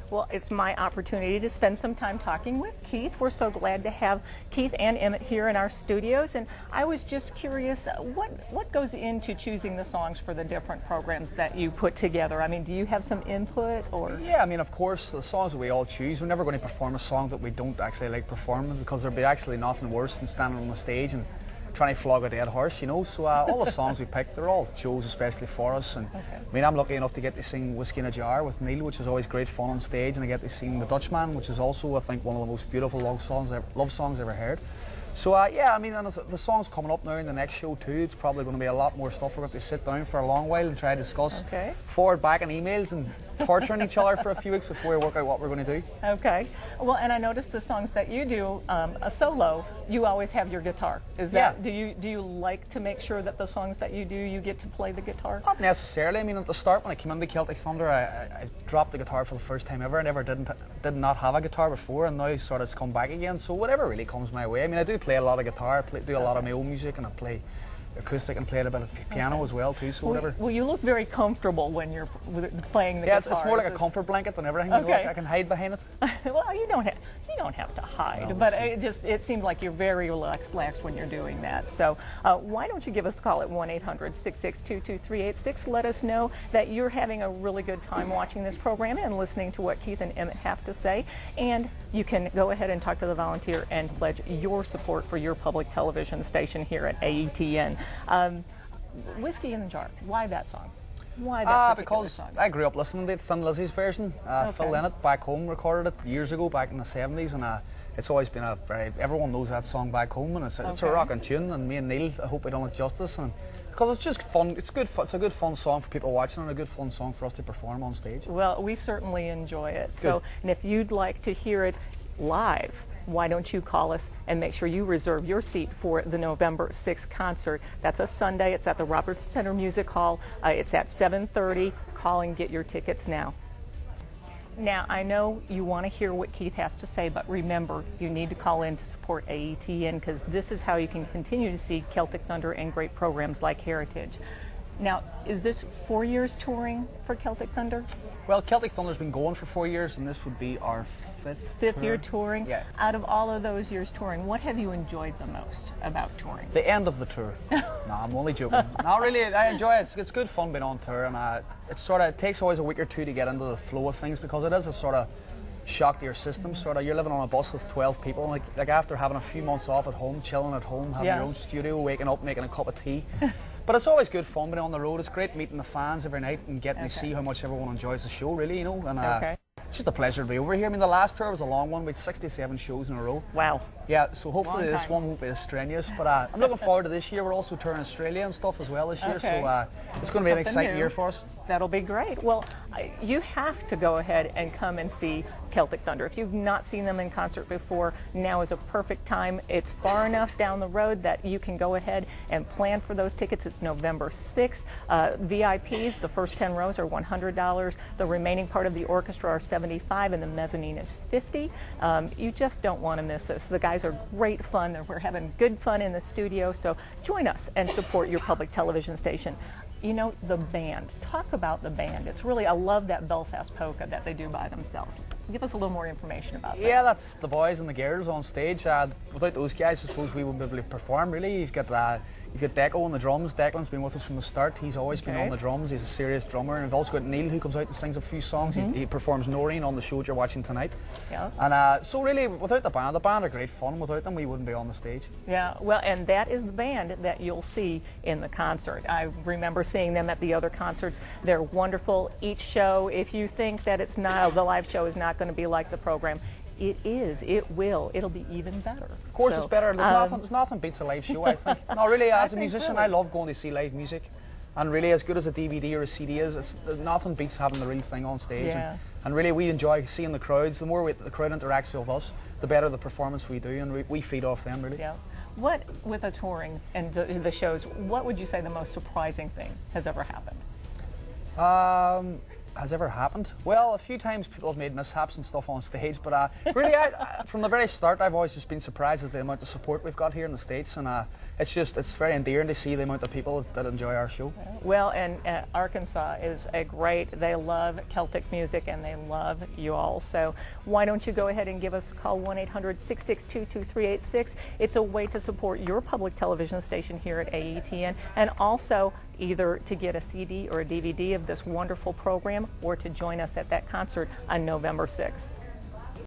Well, it's my opportunity to spend some time talking with Keith. We're so glad to have Keith and Emmett here in our studios, and I was just curious, what goes into choosing the songs for the different programs that you put together? I mean, do you have some input, or? Yeah, I mean, of course, the songs that we all choose, we're never going to perform a song that we don't actually like performing, because there'd be actually nothing worse than standing on the stage and trying to flog a dead horse, you know. So all the songs we picked, they're all shows especially for us. And I mean, I'm lucky enough to get to sing Whiskey in a Jar with Neil, which is always great fun on stage, and I get to sing The Dutchman, which is also, I think, one of the most beautiful love songs I've ever heard. So yeah, I mean, and the song's coming up now in the next show too. It's probably going to be a lot more stuff. We're going to sit down for a long while and try to discuss forward, back, and emails, and torturing each other for a few weeks before we work out what we're going to do. Okay. Well, and I noticed the songs that you do, a solo, you always have your guitar. Is that, do you like to make sure that the songs that you do, you get to play the guitar? Not necessarily. I mean, at the start when I came into Celtic Thunder, I dropped the guitar for the first time ever. I never did not have a guitar before, and now sort of it's come back again. So whatever really comes my way. I mean, I do play a lot of guitar, do a lot of my own music, and I play acoustic and played a bit of piano as well too, so whatever. Well, you look very comfortable when you're playing the guitar. Yeah, it's more like a comfort blanket than everything. You know, I can hide behind it. Well, you don't have to hide, but it seems like you're very relaxed when you're doing that. So why don't you give us a call at 1-800-662-2386. Let us know that you're having a really good time watching this program and listening to what Keith and Emmett have to say, and you can go ahead and talk to the volunteer and pledge your support for your public television station here at AETN. Whiskey in the Jar, why that song? Why that particular because song? I grew up listening to Thin Lizzy's version. Phil Lynott back home recorded it years ago, back in the 70s, and it's always been everyone knows that song back home, and it's a rocking tune, and me and Neil, I hope we done it justice, and because it's just fun. It's a good fun song for people watching, and a good fun song for us to perform on stage. Well, we certainly enjoy it. So, and if you'd like to hear it live, why don't you call us and make sure you reserve your seat for the November 6th concert. That's a Sunday. It's at the Roberts Center Music Hall. It's at 7:30. Call and get your tickets now. Now, I know you want to hear what Keith has to say, but remember, you need to call in to support AETN, because this is how you can continue to see Celtic Thunder and great programs like Heritage. Now, is this 4 years touring for Celtic Thunder? Well, Celtic Thunder's been going for 4 years, and this would be our fifth year touring. Yeah. Out of all of those years touring, what have you enjoyed the most about touring? The end of the tour. No, I'm only joking. No, really, I enjoy it. It's good fun being on tour, and it takes always a week or two to get into the flow of things, because it is a sort of shock to your system. You're living on a bus with 12 people, like after having a few months off at home, chilling at home, having your own studio, waking up, making a cup of tea. But it's always good fun being on the road. It's great meeting the fans every night and getting to see how much everyone enjoys the show, really, you know. And it's just a pleasure to be over here. I mean, the last tour was a long one. We had 67 shows in a row. Wow. Yeah, so hopefully this one won't be as strenuous. But I'm looking forward to this year. We're also touring Australia and stuff as well this year. So it's going to be an exciting year for us. That'll be great. Well, you have to go ahead and come and see Celtic Thunder. If you've not seen them in concert before, now is a perfect time. It's far enough down the road that you can go ahead and plan for those tickets. It's November 6th. VIPs, the first 10 rows are $100. The remaining part of the orchestra are $75, and the mezzanine is $50. You just don't want to miss this. The guys are great fun. We're having good fun in the studio, so join us and support your public television station. You know, the band. Talk about the band. It's really, I love that Belfast polka that they do by themselves. Give us a little more information about that. Yeah, that's the boys and the girls on stage. Without those guys, I suppose we wouldn't be able to perform, really. You've got Deco on the drums. Declan's been with us from the start. He's always been on the drums. He's a serious drummer. And we've also got Neil, who comes out and sings a few songs. He performs Noreen on the show that you're watching tonight. Yeah. And so really, without the band are great fun. Without them, we wouldn't be on the stage. Yeah, well, and that is the band that you'll see in the concert. I remember seeing them at the other concerts. They're wonderful. Each show, if you think that it's not, the live show is not going to be like the program, it is. It will. It'll be even better. Of course, it's better. There's nothing beats a live show, I think. No, really, as a musician, I love going to see live music. And really, as good as a DVD or a CD is, nothing beats having the real thing on stage. Yeah. And really, we enjoy seeing the crowds. The more the crowd interacts with us, the better the performance we do, and we feed off them, really. Yeah. What, with the touring and the shows, what would you say the most surprising thing has ever happened? has ever happened? Well, a few times people have made mishaps and stuff on stage, but really, from the very start, I've always just been surprised at the amount of support we've got here in the States, and it's very endearing to see the amount of people that enjoy our show. Well, and Arkansas is they love Celtic music and they love you all. So why don't you go ahead and give us a call, 1-800-662-2386. It's a way to support your public television station here at AETN, and also either to get a CD or a DVD of this wonderful program or to join us at that concert on November 6th.